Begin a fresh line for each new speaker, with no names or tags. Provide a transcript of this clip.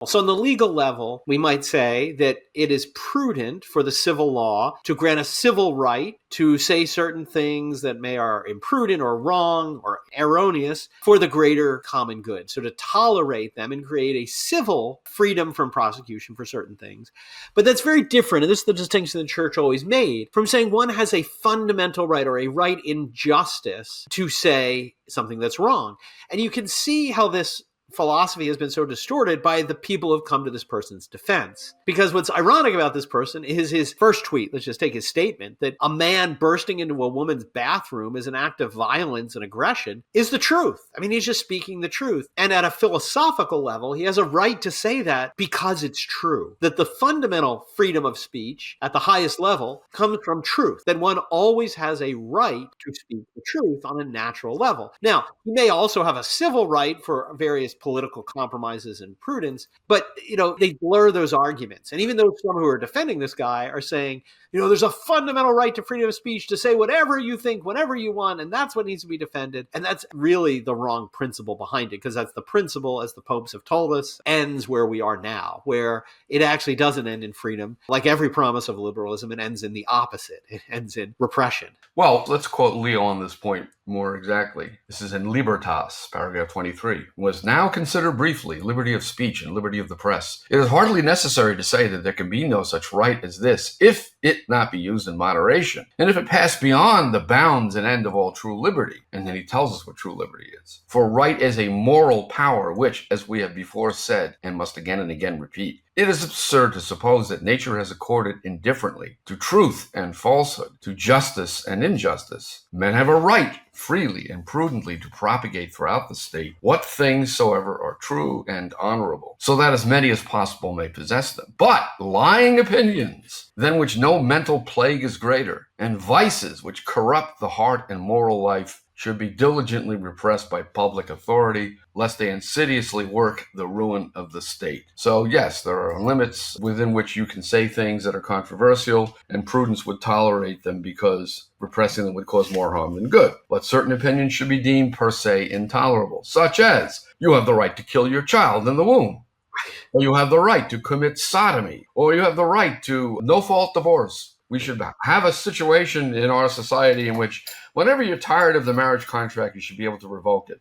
So on the legal level, we might say that it is prudent for the civil law to grant a civil right to say certain things that are imprudent or wrong or erroneous for the greater common good. So to tolerate them and create a civil freedom from prosecution for certain things. But that's very different, and this is the distinction the church always made, from saying one has a fundamental right or a right in justice to say something that's wrong. And you can see how this philosophy has been so distorted by the people who have come to this person's defense. Because what's ironic about this person is his first tweet, let's just take his statement, that a man bursting into a woman's bathroom is an act of violence and aggression, is the truth. I mean, he's just speaking the truth. And at a philosophical level, he has a right to say that because it's true. That the fundamental freedom of speech at the highest level comes from truth. That one always has a right to speak the truth on a natural level. Now, he may also have a civil right for various political compromises and prudence, but, they blur those arguments. And even though some who are defending this guy are saying, there's a fundamental right to freedom of speech to say whatever you think, whenever you want, and that's what needs to be defended. And that's really the wrong principle behind it, because that's the principle, as the popes have told us, ends where we are now, where it actually doesn't end in freedom. Like every promise of liberalism, it ends in the opposite. It ends in repression.
Well, let's quote Leo on this point more exactly. This is in Libertas, paragraph 23. Was now considered briefly liberty of speech and liberty of the press. It is hardly necessary to say that there can be no such right as this, if it not be used in moderation, and if it pass beyond the bounds and end of all true liberty. And then he tells us what true liberty is. For right is a moral power which, as we have before said, and must again and again repeat, it is absurd to suppose that nature has accorded indifferently to truth and falsehood, to justice and injustice. Men have a right freely and prudently to propagate throughout the state what things soever are true and honorable, so that as many as possible may possess them. But lying opinions, than which no mental plague is greater, and vices which corrupt the heart and moral life, should be diligently repressed by public authority, lest they insidiously work the ruin of the state. So yes, there are limits within which you can say things that are controversial, and prudence would tolerate them because repressing them would cause more harm than good. But certain opinions should be deemed per se intolerable, such as, you have the right to kill your child in the womb, or you have the right to commit sodomy, or you have the right to no-fault divorce. We should have a situation in our society in which whenever you're tired of the marriage contract, you should be able to revoke it.